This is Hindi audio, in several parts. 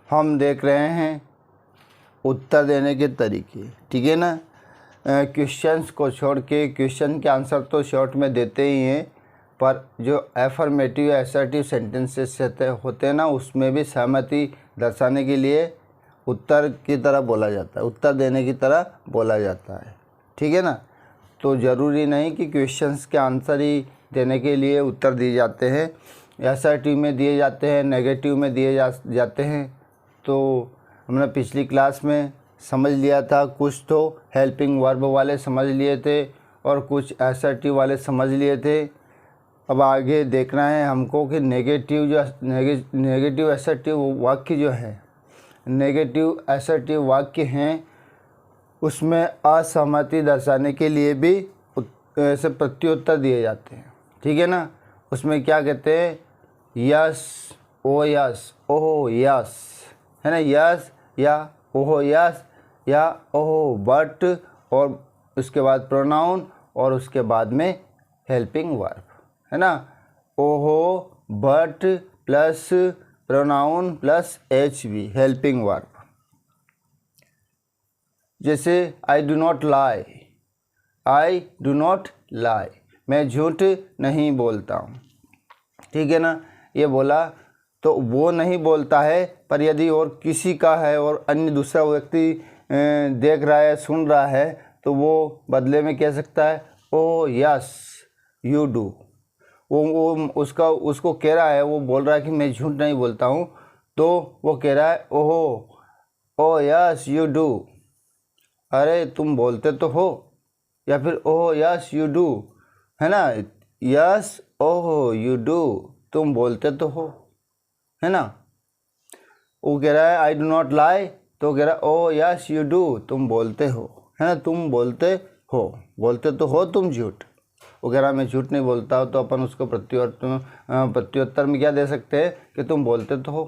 हम देख रहे हैं उत्तर देने के तरीके, ठीक है ना। क्वेश्चंस को छोड़ के, क्वेश्चन के आंसर तो शॉर्ट में देते ही हैं, पर जो एफर्मेटिव असर्टिव सेंटेंसेस होते हैं ना, उसमें भी सहमति दर्शाने के लिए उत्तर की तरह बोला जाता है, उत्तर देने की तरह बोला जाता है, ठीक है ना। तो ज़रूरी नहीं कि क्वेश्चंस के आंसर ही देने के लिए उत्तर दिए जाते हैं, असर्टिव में दिए जाते हैं, नेगेटिव में दिए जाते हैं। तो हमने पिछली क्लास में समझ लिया था, कुछ तो हेल्पिंग वर्ब वाले समझ लिए थे और कुछ असर्टिव वाले समझ लिए थे। अब आगे देखना है हमको कि नेगेटिव असर्टिव वाक्य जो है, नेगेटिव असर्टिव वाक्य हैं, उसमें असहमति दर्शाने के लिए भी ऐसे प्रत्युत्तर दिए जाते हैं, ठीक है ना। उसमें क्या कहते हैं, यस, ओ यस, ओहो यस, है ना, यस या ओहो यस या ओहो बट, और उसके बाद प्रोनाउन और उसके बाद में हेल्पिंग वर्ब, है ना। ओहो but plus pronoun plus H V, helping verb. जैसे I do not lie, I do not lie, मैं झूठ नहीं बोलता हूँ, ठीक है ना। ये बोला तो वो नहीं बोलता है, पर यदि और किसी का है और अन्य दूसरा व्यक्ति देख रहा है, सुन रहा है, तो वो बदले में कह सकता है ओ यस यू डू। वो उसको कह रहा है, वो बोल रहा है कि मैं झूठ नहीं बोलता हूँ, तो वो कह रहा है ओहो ओ यस यू डू, अरे तुम बोलते तो हो, या फिर ओह यस यू डू, है ना, यस ओह यू डू, तुम बोलते तो हो, है ना। वो कह रहा है आई डू नॉट लाई, तो कह रहा है ओह यस यू डू, तुम बोलते हो, है ना, तुम बोलते हो, बोलते तो हो तुम झूठ। वो कह रहा है मैं झूठ नहीं बोलता हूँ, तो अपन उसको प्रत्युत्तर में क्या दे सकते हैं कि तुम बोलते तो हो,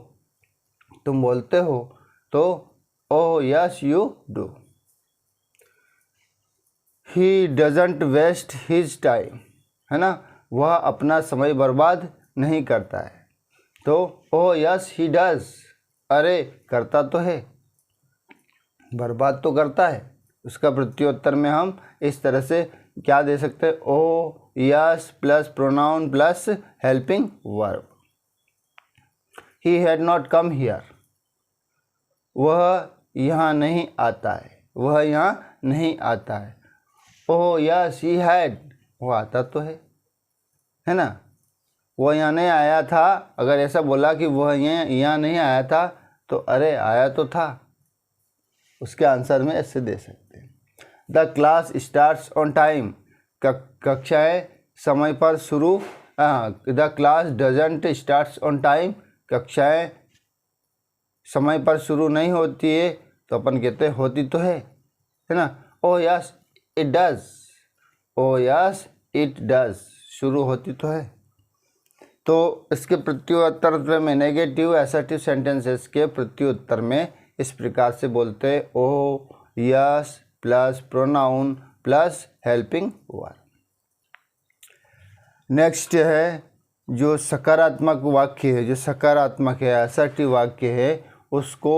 तुम बोलते हो, तो oh yes you do. He doesn't waste his time, है ना, वह अपना समय बर्बाद नहीं करता है, तो ओह यस ही डज, अरे करता तो है, बर्बाद तो करता है। उसका प्रत्युत्तर में हम इस तरह से क्या दे सकते हैं, oh yes plus pronoun plus helping verb. He had not come here, वह यहाँ नहीं आता है, वह यहाँ नहीं आता है। ओह यस ही हैड, वो आता तो है ना, वो यहाँ नहीं आया था। अगर ऐसा बोला कि वह यहाँ नहीं आया था, तो अरे आया तो था, उसके आंसर में ऐसे दे सकते हैं। The class starts on time, कक्षाएँ समय पर शुरू, the class doesn't starts on time, कक्षाएँ समय पर शुरू नहीं होती है, तो अपन कहते हैं होती तो है ना। Oh yes it does, oh yes it does, शुरू होती तो है। तो इसके प्रत्युत्तर में नेगेटिव असर्टिव सेंटेंसेस के प्रत्युत्तर में इस प्रकार से बोलते हैं, oh yes plus pronoun plus helping verb. Next है जो सकारात्मक वाक्य है, जो सकारात्मक है, असर्टिव वाक्य है, उसको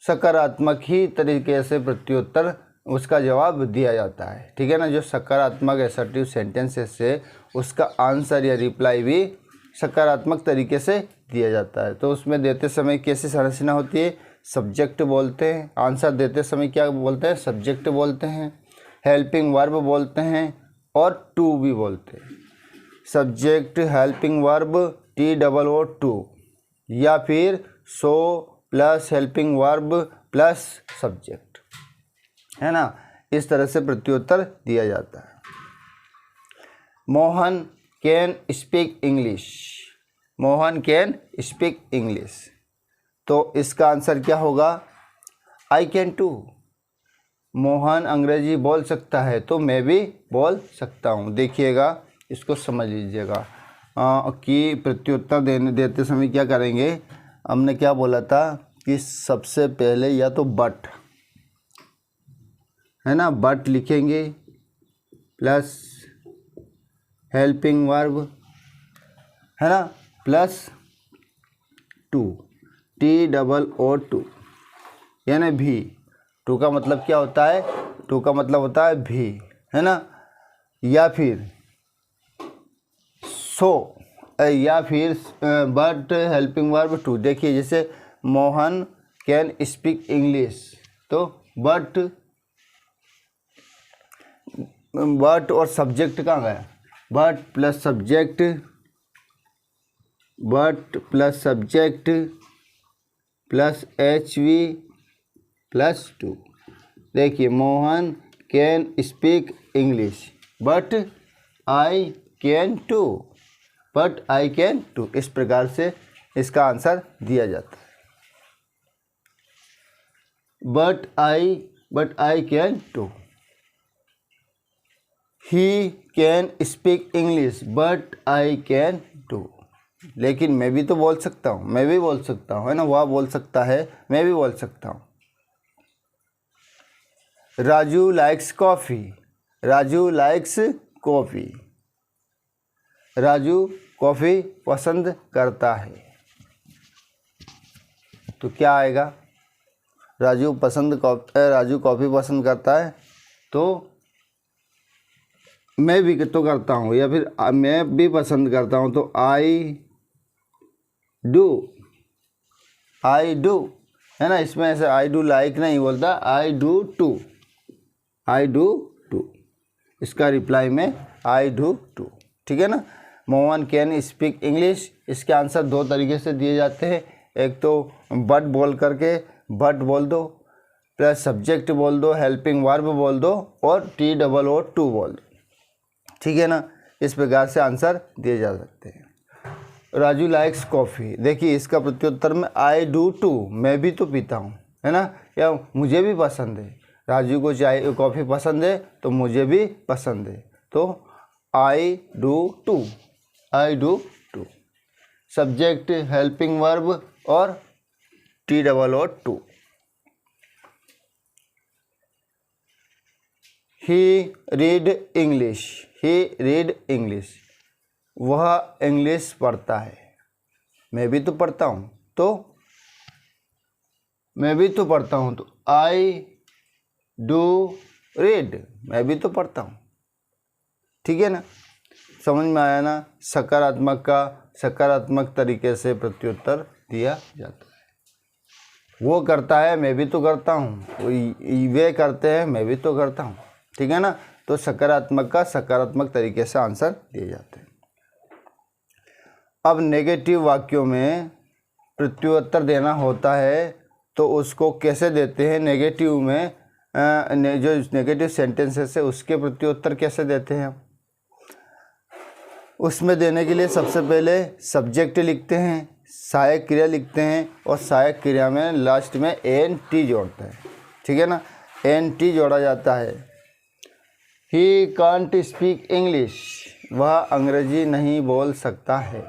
सकारात्मक ही तरीके से प्रत्युत्तर, उसका जवाब दिया जाता है, ठीक है ना। जो सकारात्मक असर्टिव सेंटेंसेस है, उसका आंसर या रिप्लाई भी सकारात्मक तरीके से दिया जाता है। तो उसमें देते समय कैसी संरचना होती है, सब्जेक्ट बोलते हैं, आंसर देते समय क्या बोलते हैं, सब्जेक्ट बोलते हैं, हेल्पिंग वर्ब बोलते हैं और टू भी बोलते हैं। Subject helping verb TOO too, या फिर so plus helping verb plus subject, है ना। इस तरह से प्रत्युत्तर दिया जाता है। Mohan can speak English, Mohan can speak English, तो इसका आंसर क्या होगा, आई कैन टू। मोहन अंग्रेजी बोल सकता है, तो मैं भी बोल सकता हूँ। देखिएगा, इसको समझ लीजिएगा कि प्रत्युत्तर देते समय क्या करेंगे। हमने क्या बोला था कि सबसे पहले या तो बट, है ना, बट लिखेंगे प्लस हेल्पिंग वर्ब, है ना, प्लस टू। TOO यानी भी। टू का मतलब क्या होता है? टू का मतलब होता है भी, है ना। या फिर सो, या फिर बट हेल्पिंग वर्ब टू। देखिए जैसे मोहन कैन स्पीक इंग्लिश, तो बट और सब्जेक्ट कहाँ गया? But plus subject plus HV plus too. देखिए Mohan can speak English but I can too, इस प्रकार से इसका आंसर दिया जाता है। But I can too. He can speak English but I can too. लेकिन मैं भी तो बोल सकता हूँ, मैं भी बोल सकता हूँ, है ना। वह बोल सकता है, मैं भी बोल सकता हूँ। Raju likes coffee, Raju likes coffee. Raju coffee पसंद करता है, तो क्या आएगा? राजू कॉफ़ी पसंद करता है, तो मैं भी तो करता हूँ, या फिर मैं भी पसंद करता हूँ, तो आई डू, है ना। इसमें ऐसे आई डू लाइक नहीं बोलता, आई डू टू। इसका रिप्लाई में आई डू टू, ठीक है ना। मोहन कैन स्पीक इंग्लिश, इसके आंसर दो तरीके से दिए जाते हैं। एक तो बट बोल करके बट बोल दो, प्लस सब्जेक्ट बोल दो, हेल्पिंग वर्ब बोल दो, और TOO बोल दो, ठीक है ना। इस प्रकार से आंसर दिए जा सकते हैं। राजू लाइक्स कॉफ़ी, देखिए इसका प्रत्युत्तर में आई डू टू, मैं भी तो पीता हूँ, है ना, या मुझे भी पसंद है। राजू को चाय कॉफ़ी पसंद है, तो मुझे भी पसंद है, तो I do too. Subject, helping verb और TOO। ही रीड इंग्लिश, वह इंग्लिश पढ़ता है। मैं भी तो पढ़ता हूँ, तो आई डू रीड, मैं भी तो पढ़ता हूँ, ठीक है ना। समझ में आया ना। सकारात्मक का सकारात्मक तरीके से प्रत्युत्तर दिया जाता है। वो करता है, मैं भी तो करता हूँ, वे करते हैं, मैं भी तो करता हूँ, ठीक है ना। तो सकारात्मक का सकारात्मक तरीके से आंसर दिए जाते हैं। अब नेगेटिव वाक्यों में प्रत्युत्तर देना होता है, तो उसको कैसे देते हैं? नेगेटिव में जो नेगेटिव सेंटेंसेस है उसके प्रत्युत्तर कैसे देते हैं? उसमें देने के लिए सबसे पहले सब्जेक्ट लिखते हैं, सहायक क्रिया लिखते हैं, और सहायक क्रिया में लास्ट में NT जोड़ते हैं, ठीक है ना। NT जोड़ा जाता है। ही कांट स्पीक इंग्लिश, वह अंग्रेजी नहीं बोल सकता है।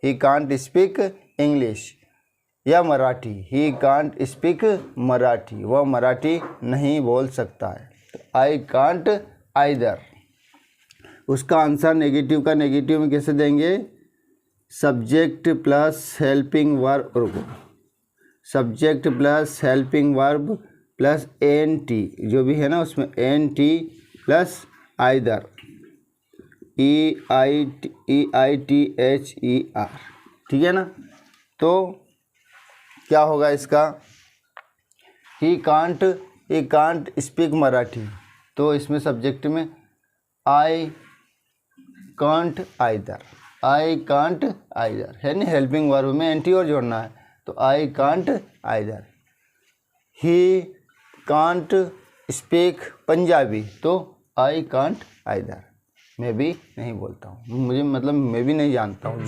ही कांट स्पीक इंग्लिश या Marathi, he can't speak Marathi, वह मराठी नहीं बोल सकता है। तो आई कांट आइदर। उसका आंसर नेगेटिव का नेगेटिव में कैसे देंगे? Subject plus helping verb, subject plus helping verb plus NT, जो भी है ना उसमें NT प्लस आइदर, EITHER, ठीक है ना। तो क्या होगा इसका? ही कांट स्पीक मराठी, तो इसमें सब्जेक्ट में आई कांट आइदर है ना। हेल्पिंग वर्ब में NT और जोड़ना है, तो I can't either. He can't speak Punjabi, तो आई कांट आइदर, मैं भी नहीं बोलता हूँ, मुझे मतलब मैं भी नहीं जानता हूँ।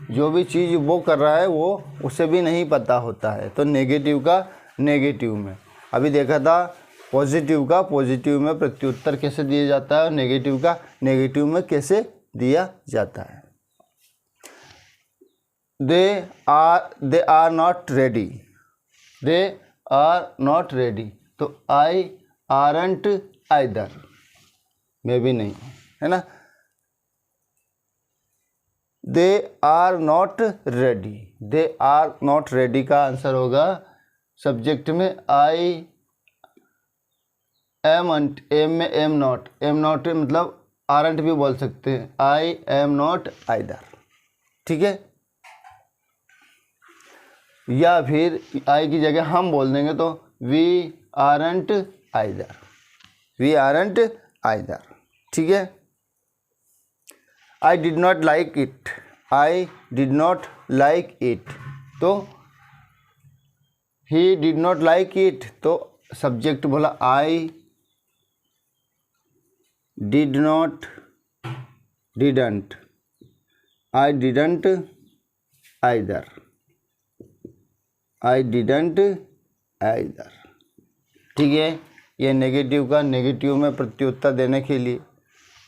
जो भी चीज़ वो कर रहा है वो उसे भी नहीं पता होता है। तो नेगेटिव का नेगेटिव में अभी देखा था, पॉजिटिव का पॉजिटिव में प्रत्युत्तर कैसे दिया जाता है, और नेगेटिव का नेगेटिव में कैसे दिया जाता है। दे आर नॉट रेडी, तो आई आरंट आइदर, मैं भी नहीं, है ना। They are not ready. They are not ready का आंसर होगा सब्जेक्ट में आई एम में एम नॉट मतलब आरंट भी बोल सकते हैं, आई एम नॉट आइदर, ठीक है। या फिर आई की जगह हम बोल देंगे तो we aren't either, we aren't either, ठीक है। I did not like it, I did not like it, तो he did not like it, तो सब्जेक्ट बोला I did not, didn't, I didn't either, I didn't either, ठीक है। ये नेगेटिव का नेगेटिव में प्रत्युत्तर देने के लिए,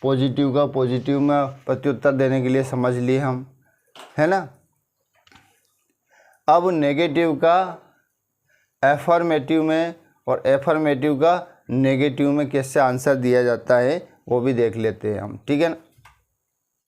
पॉजिटिव का पॉजिटिव में प्रत्युत्तर देने के लिए समझ लिए हम, है ना। अब नेगेटिव का एफर्मेटिव में और एफर्मेटिव का नेगेटिव में कैसे आंसर दिया जाता है वो भी देख लेते हैं हम, ठीक है ना।